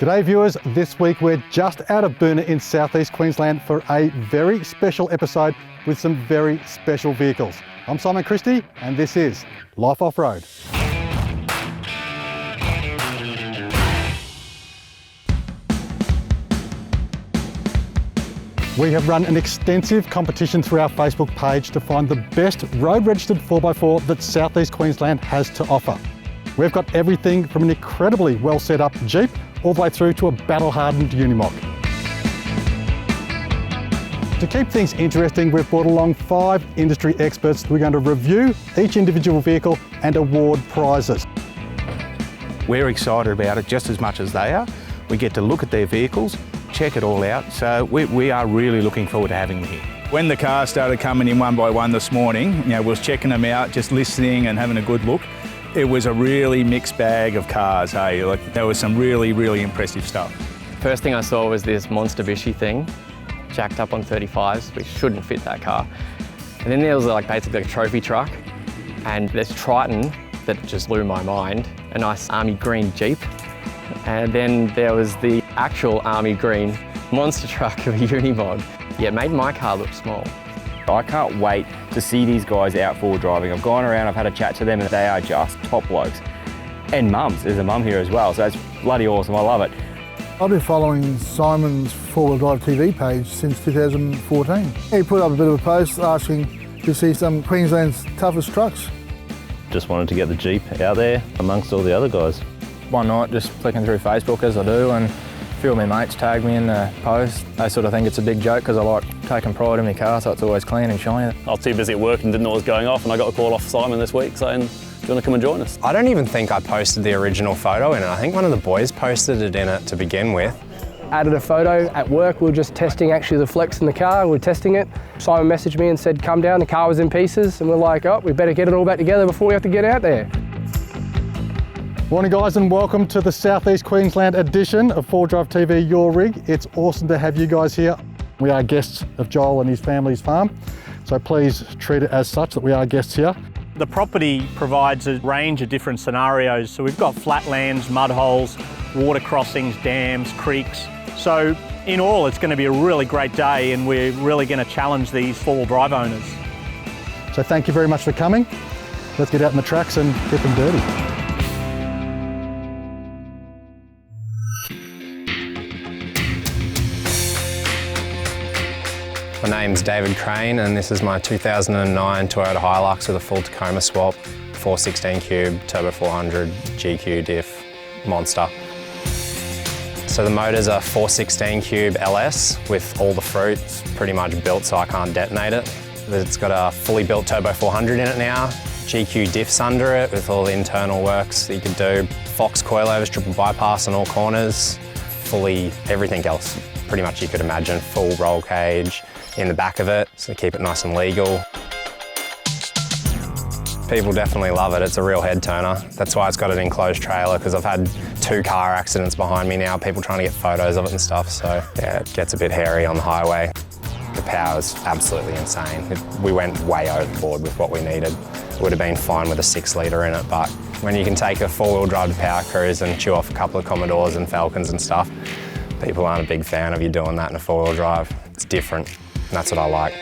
G'day viewers, this week we're just out of Boonah in southeast Queensland for a very special episode with some very special vehicles. I'm Simon Christie and this is Life Off-Road. We have run an extensive competition through our Facebook page to find the best road-registered 4x4 that southeast Queensland has to offer. We've got everything from an incredibly well set up Jeep all the way through to a battle-hardened Unimog. To keep things interesting, we've brought along 5 industry experts who are going to review each individual vehicle and award prizes. We're excited about it just as much as they are. We get to look at their vehicles, check it all out, so we are really looking forward to having them here. When the cars started coming in one by one this morning, we was checking them out, just listening and having a good look. It was a really mixed bag of cars, hey? Like, there was some really, really impressive stuff. First thing I saw was this MONSTABISHI thing, jacked up on 35s, which shouldn't fit that car. And then there was basically a trophy truck, and this Triton that just blew my mind, a nice army green Jeep. And then there was the actual army green monster truck of a Unimog. Yeah, it made my car look small. I can't wait to see these guys out forward driving. I've gone around, I've had a chat to them, and they are just top blokes. And mums, there's a mum here as well, so it's bloody awesome, I love it. I've been following Simon's four-wheel drive TV page since 2014. He put up a bit of a post asking to see some Queensland's toughest trucks. Just wanted to get the Jeep out there amongst all the other guys. One night, just flicking through Facebook as I do, and a few of my mates tagged me in the post. They sort of think it's a big joke because I like taking pride in my car, so it's always clean and shiny. I was too busy at work and didn't know what was going off, and I got a call off Simon this week saying, do you want to come and join us? I don't even think I posted the original photo in it. I think one of the boys posted it in it to begin with. Added a photo at work. We were just testing actually the flex in the car. We were testing it. Simon messaged me and said, come down, the car was in pieces. And we're like, oh, we better get it all back together before we have to get out there. Morning guys and welcome to the Southeast Queensland edition of 4Drive TV Your Rig. It's awesome to have you guys here. We are guests of Joel and his family's farm, so please treat it as such that we are guests here. The property provides a range of different scenarios. So we've got flatlands, mud holes, water crossings, dams, creeks. So in all, it's going to be a really great day and we're really going to challenge these four-wheel drive owners. So thank you very much for coming. Let's get out in the tracks and get them dirty. My name's David Crane and this is my 2009 Toyota Hilux with a full Tacoma swap, 416 cube, turbo 400, GQ diff, monster. So the motor's a 416 cube LS with all the fruits pretty much built so I can't detonate it. It's got a fully built turbo 400 in it now, GQ diffs under it with all the internal works that you can do, Fox coilovers, triple bypass on all corners, fully everything else pretty much you could imagine, full roll cage in the back of it, so keep it nice and legal. People definitely love it, it's a real head turner. That's why it's got an enclosed trailer, because I've had 2 car accidents behind me now, people trying to get photos of it and stuff, so yeah, it gets a bit hairy on the highway. The power's absolutely insane. We went way overboard with what we needed. It would have been fine with a 6-litre in it, but when you can take a 4-wheel drive to power cruise and chew off a couple of Commodores and Falcons and stuff, people aren't a big fan of you doing that in a 4-wheel drive. It's different, and that's what I like.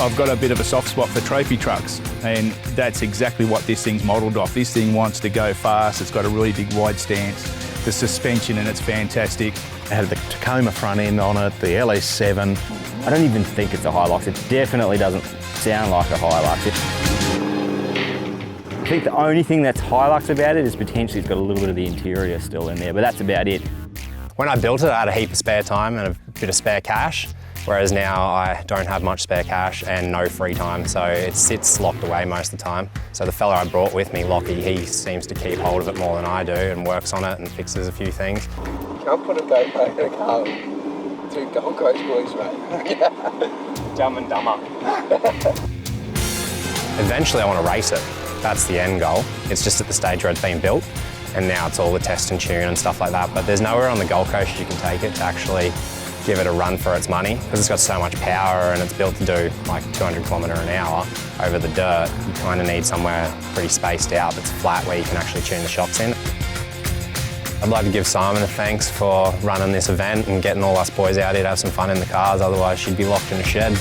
I've got a bit of a soft spot for trophy trucks, and that's exactly what this thing's modelled off. This thing wants to go fast, it's got a really big wide stance, the suspension and it's fantastic. It had the Tacoma front end on it, the LS7. I don't even think it's a Hilux. It definitely doesn't sound like a Hilux. I think the only thing that's Hilux about it is potentially it's got a little bit of the interior still in there, but that's about it. When I built it, I had a heap of spare time and a bit of spare cash, whereas now I don't have much spare cash and no free time, so it sits locked away most of the time. So the fella I brought with me, Lockie, he seems to keep hold of it more than I do and works on it and fixes a few things. Can't put a GoPro in a car with 2 Gold Coast boys, mate. Dumb and dumber. Eventually I want to race it. That's the end goal. It's just at the stage where it's been built, and now it's all the test and tune and stuff like that. But there's nowhere on the Gold Coast you can take it to actually give it a run for its money, because it's got so much power and it's built to do like 200 km an hour. over the dirt. You kind of need somewhere pretty spaced out that's flat where you can actually tune the shocks in. I'd like to give Simon a thanks for running this event and getting all us boys out here to have some fun in the cars, otherwise she'd be locked in a shed.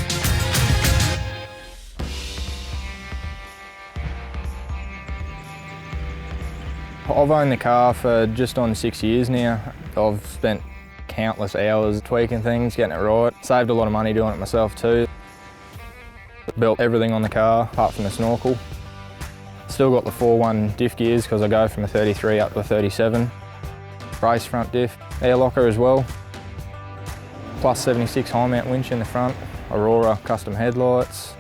I've owned the car for just on 6 years now. I've spent countless hours tweaking things, getting it right. Saved a lot of money doing it myself too. Built everything on the car apart from the snorkel. Still got the 4.1 diff gears because I go from a 33 up to a 37. Race front diff, air locker as well. Plus 76 high mount winch in the front, Aurora custom headlights.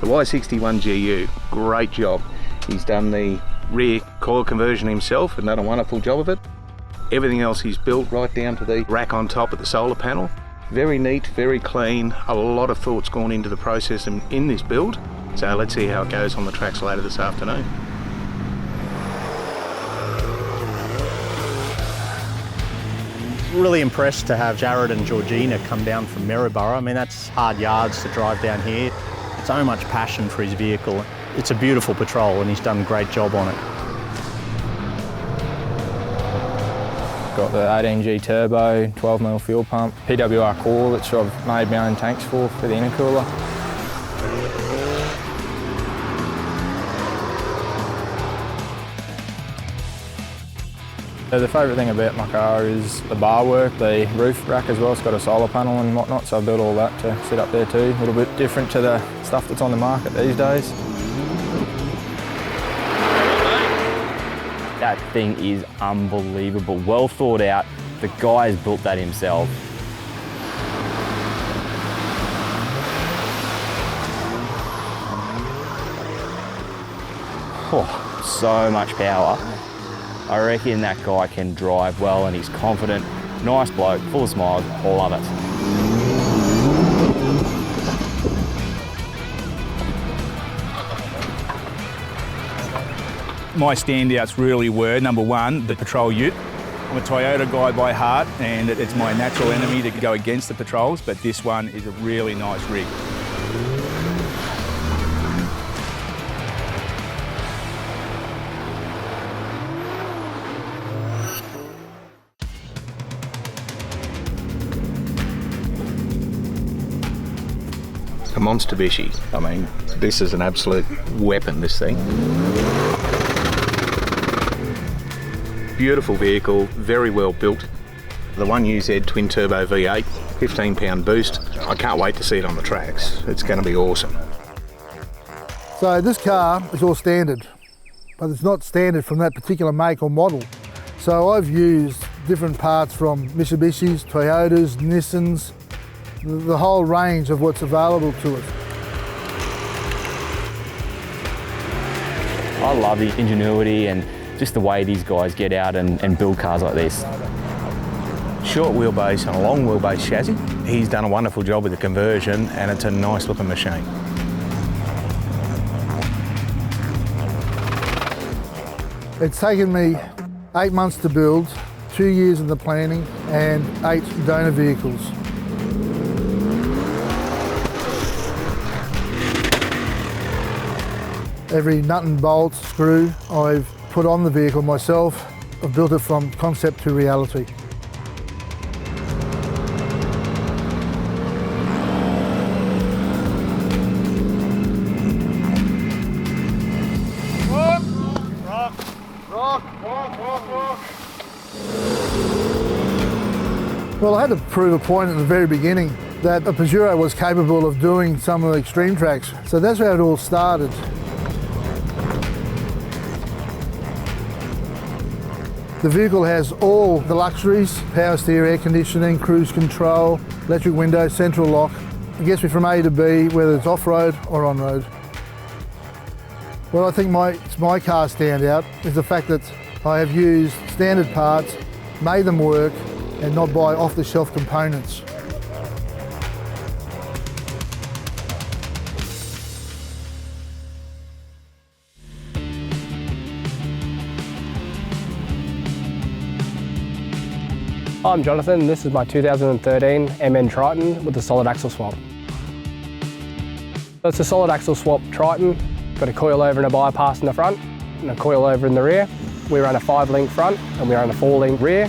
The Y61 GU, great job. He's done the rear coil conversion himself and done a wonderful job of it. Everything else he's built right down to the rack on top of the solar panel. Very neat, very clean, a lot of thought's gone into the process in this build. So let's see how it goes on the tracks later this afternoon. Really impressed to have Jared and Georgina come down from Maryborough. I mean, that's hard yards to drive down here. So much passion for his vehicle. It's a beautiful Patrol and he's done a great job on it. Got the 18G turbo, 12mm fuel pump, PWR core, which I've made my own tanks for the intercooler. So the favourite thing about my car is the bar work, the roof rack as well. It's got a solar panel and whatnot, so I built all that to sit up there too. A little bit different to the stuff that's on the market these days. That thing is unbelievable, well thought out. The guy's built that himself. Oh, so much power. I reckon that guy can drive well and he's confident. Nice bloke, full of smiles, I love it. My standouts really were, number one, the Patrol Ute. I'm a Toyota guy by heart and it's my natural enemy to go against the Patrols, but this one is a really nice rig. A MONSTABISHI. I mean, this is an absolute weapon, this thing. Beautiful vehicle, very well built. The 1UZ twin turbo V8, 15-pound boost. I can't wait to see it on the tracks. It's going to be awesome. So this car is all standard, but it's not standard from that particular make or model. So I've used different parts from Mitsubishis, Toyotas, Nissans, the whole range of what's available to us. I love the ingenuity and just the way these guys get out and build cars like this. Short wheelbase and a long wheelbase chassis. He's done a wonderful job with the conversion and it's a nice looking machine. It's taken me 8 months to build, 2 years in the planning and 8 donor vehicles. Every nut and bolt, screw I've put on the vehicle myself. I've built it from concept to reality. Well, I had to prove a point at the very beginning that a Pajero was capable of doing some of the extreme tracks. So that's how it all started. The vehicle has all the luxuries: power steer, air conditioning, cruise control, electric window, central lock. It gets me from A to B, whether it's off-road or on-road. What I think makes my car stand out is the fact that I have used standard parts, made them work, and not buy off-the-shelf components. I'm Jonathan and this is my 2013 MN Triton with a solid axle swap. It's a solid axle swap Triton. Got a coilover and a bypass in the front and a coilover in the rear. We run a 5-link front and we run a 4-link rear. It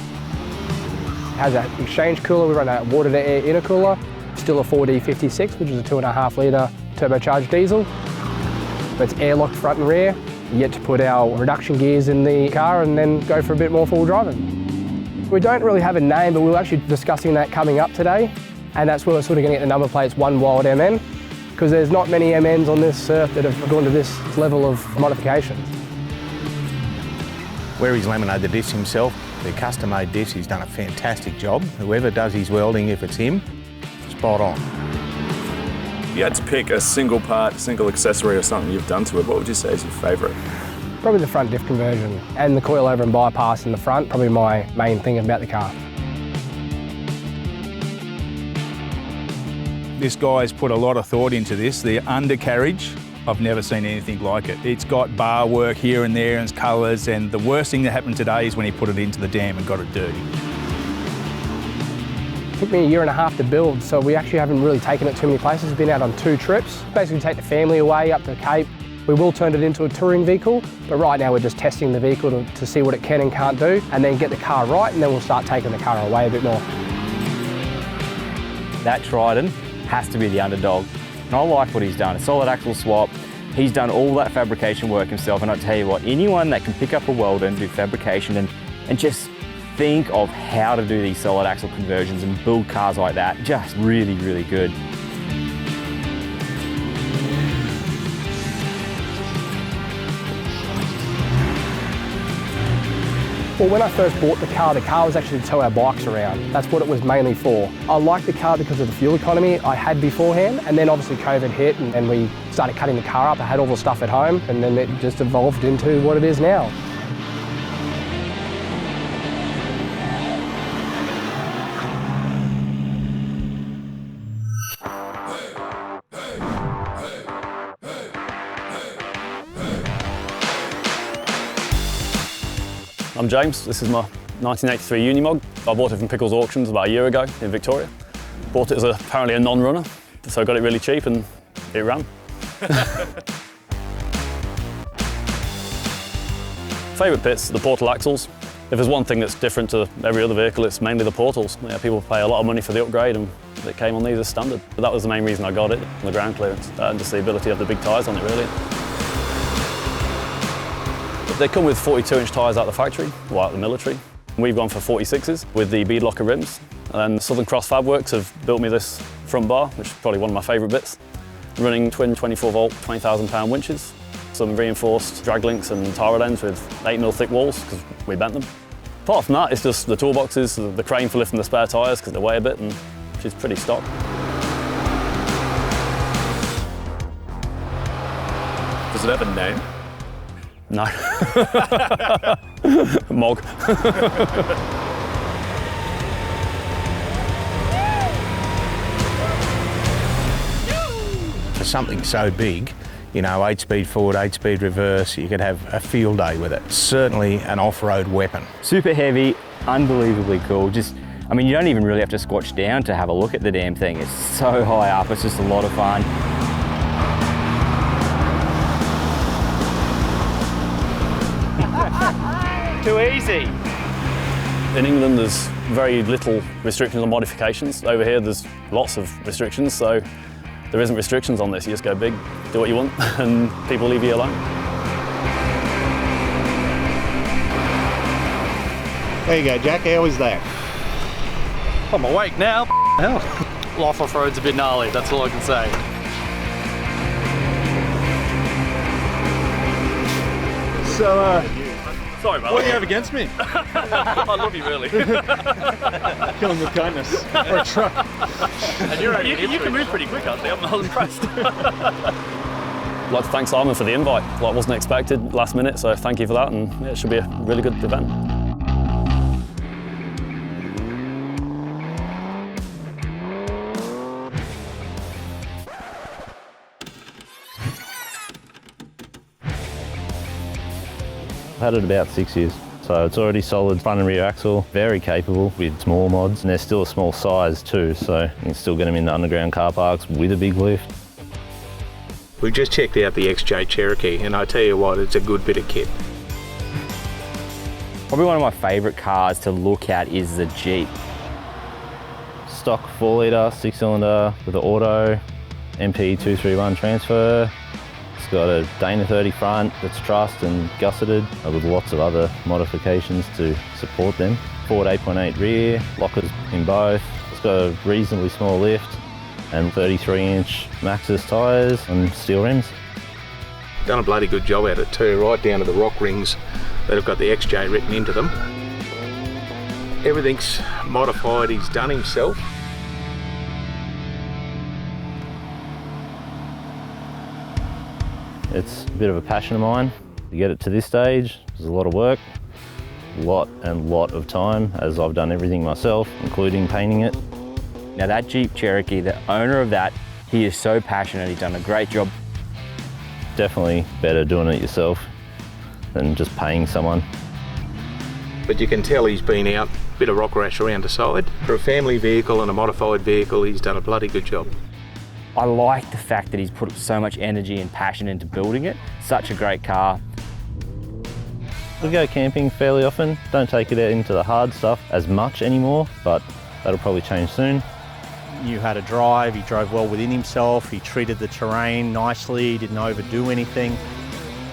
has an exchange cooler, we run a water to air intercooler. Still a 4D56, which is a 2.5 litre turbocharged diesel. It's airlocked front and rear. Yet to put our reduction gears in the car and then go for a bit more full driving. We don't really have a name, but we were actually discussing that coming up today. And that's where we're sort of going to get the number plates One Wild MN, because there's not many MNs on this earth that have gone to this level of modification. Where he's laminated the diffs himself, they're custom-made diffs, he's done a fantastic job. Whoever does his welding, if it's him, spot on. If you had to pick a single part, single accessory or something you've done to it, what would you say is your favourite? Probably the front diff conversion and the coilover and bypass in the front, probably my main thing about the car. This guy's put a lot of thought into this. The undercarriage, I've never seen anything like it. It's got bar work here and there and colours, and the worst thing that happened today is when he put it into the dam and got it dirty. It took me a year and a half to build, so we actually haven't really taken it too many places. We've been out on 2 trips. Basically take the family away up to the Cape. We will turn it into a touring vehicle, but right now we're just testing the vehicle to see what it can and can't do, and then get the car right, and then we'll start taking the car away a bit more. That Triton has to be the underdog. And I like what he's done. A solid axle swap. He's done all that fabrication work himself, and I tell you what, anyone that can pick up a welder and do fabrication and just think of how to do these solid axle conversions and build cars like that, just really, really good. Well, when I first bought the car was actually to tow our bikes around. That's what it was mainly for. I liked the car because of the fuel economy I had beforehand, and then obviously COVID hit and we started cutting the car up. I had all the stuff at home, and then it just evolved into what it is now. I'm James, this is my 1983 Unimog. I bought it from Pickles Auctions about a year ago in Victoria. Bought it as apparently a non-runner, so I got it really cheap and it ran. Favourite bits, the portal axles. If there's one thing that's different to every other vehicle, it's mainly the portals. Yeah, people pay a lot of money for the upgrade and it came on these as standard. But that was the main reason I got it, the ground clearance, and just the ability of the big tyres on it really. They come with 42-inch tyres out the factory, or out the military. We've gone for 46s with the bead locker rims. And Southern Cross Fabworks have built me this front bar, which is probably one of my favourite bits. Running twin 24-volt, 20,000-pound winches, some reinforced drag links and tire ends with 8mm thick walls, because we bent them. Apart from that, it's just the toolboxes, the crane for lifting the spare tyres, because they weigh a bit, and which is pretty stock. Does it have a name? No. Mog. For something so big, you know, 8-speed forward, 8-speed reverse, you could have a field day with it. Certainly an off-road weapon. Super heavy, unbelievably cool. I mean, you don't even really have to squatch down to have a look at the damn thing. It's so high up, it's just a lot of fun. Too easy. In England, there's very little restrictions on modifications. Over here, there's lots of restrictions, so there isn't restrictions on this. You just go big, do what you want, and people leave you alone. There you go, Jack. How is that? I'm awake now. Hell. Life off-road's a bit gnarly, that's all I can say. So, sorry, brother. what do you have against me? I love you, really. Killing with kindness. For a truck. And you can move pretty quick out there, I'm impressed. I'd like to thank Simon for the invite. Well, it wasn't expected last minute, so thank you for that, and yeah, it should be a really good event. I've had it about 6 years, so it's already solid front and rear axle, very capable with small mods, and they're still a small size too, so you can still get them in the underground car parks with a big lift. We've just checked out the XJ Cherokee, and I tell you what, it's a good bit of kit. Probably one of my favourite cars to look at is the Jeep. Stock 4-litre, 6-cylinder with an auto, MP231 transfer. It's got a Dana 30 front that's trussed and gusseted with lots of other modifications to support them. Ford 8.8 rear, lockers in both. It's got a reasonably small lift and 33-inch Maxxis tyres and steel rims. Done a bloody good job at it too, right down to the rock rings that have got the XJ written into them. Everything's modified, he's done himself. It's a bit of a passion of mine to get it to this stage. There's a lot of work, lot of time, as I've done everything myself, including painting it. Now that Jeep Cherokee, the owner of that, he is so passionate, he's done a great job. Definitely better doing it yourself than just paying someone. But you can tell he's been out, bit of rock rash around the side. For a family vehicle and a modified vehicle, he's done a bloody good job. I like the fact that he's put so much energy and passion into building it. Such a great car. We go camping fairly often, don't take it out into the hard stuff as much anymore, but that'll probably change soon. You had a drive, he drove well within himself, he treated the terrain nicely, he didn't overdo anything.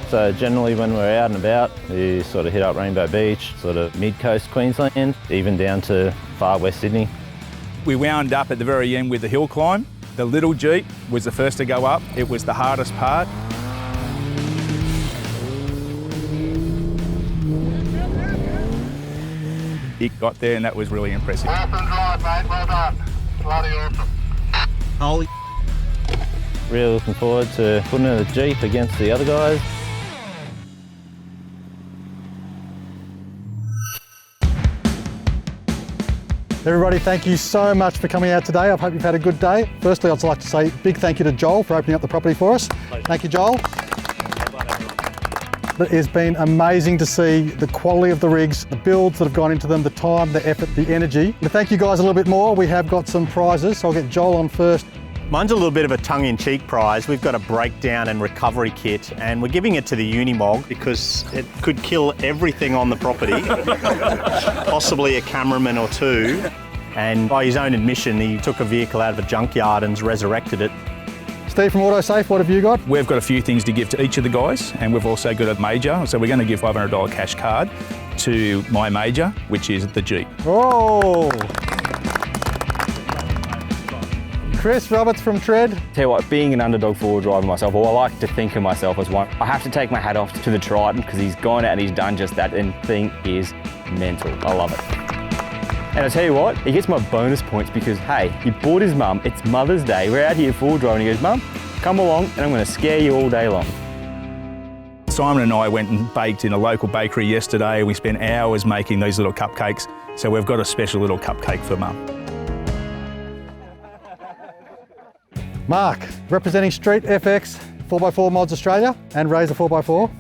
So generally when we're out and about, we sort of hit up Rainbow Beach, sort of mid-coast Queensland, even down to far west Sydney. We wound up at the very end with the hill climb. The little Jeep was the first to go up. It was the hardest part. It got there and that was really impressive. Awesome drive, mate, well done. Bloody awesome. Holy. Really looking forward to putting in the Jeep against the other guys. Everybody, thank you so much for coming out today. I hope you've had a good day. Firstly, I'd like to say a big thank you to Joel for opening up the property for us. Thank you, Joel. It has been amazing to see the quality of the rigs, the builds that have gone into them, the time, the effort, the energy. To thank you guys a little bit more, we have got some prizes, so I'll get Joel on first. Mine's a little bit of a tongue-in-cheek prize. We've got a breakdown and recovery kit, and we're giving it to the Unimog because it could kill everything on the property, possibly a cameraman or two. And by his own admission, he took a vehicle out of a junkyard and resurrected it. Steve from AutoSafe, what have you got? We've got a few things to give to each of the guys, and we've also got a major. So we're going to give $500 cash card to my major, which is the Jeep. Oh! Chris Roberts from Tread. Tell you what, being an underdog four-wheel driver myself, or I like to think of myself as one, I have to take my hat off to the Triton because he's gone out and he's done just that, and the thing is mental. I love it. And I tell you what, he gets my bonus points because, hey, he bought his mum, it's Mother's Day, we're out here four-wheel driving, he goes, Mum, come along and I'm going to scare you all day long. Simon and I went and baked in a local bakery yesterday. We spent hours making these little cupcakes, so we've got a special little cupcake for Mum. Mark, representing Street FX, 4x4 Mods Australia and Razor 4x4.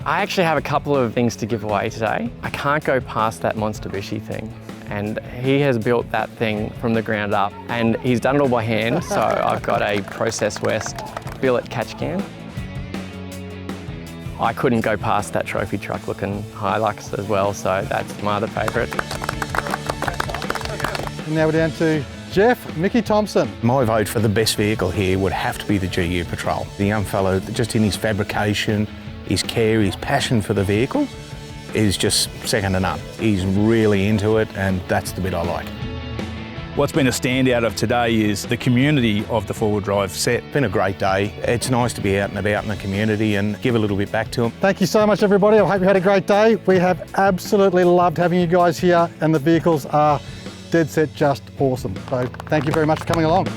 I actually have a couple of things to give away today. I can't go past that MONSTABISHI thing. And he has built that thing from the ground up, and he's done it all by hand. So I've got a Process West billet catch can. I couldn't go past that trophy truck looking Hilux as well, so that's my other favourite. And now we're down to Jeff, Mickey Thompson. My vote for the best vehicle here would have to be the GU Patrol. The young fellow, just in his fabrication, his care, his passion for the vehicle, is just second to none. He's really into it, and that's the bit I like. What's been a standout of today is the community of the four-wheel drive set. It's been a great day. It's nice to be out and about in the community and give a little bit back to them. Thank you so much, everybody. I hope you had a great day. We have absolutely loved having you guys here, and the vehicles are dead set just awesome. So thank you very much for coming along.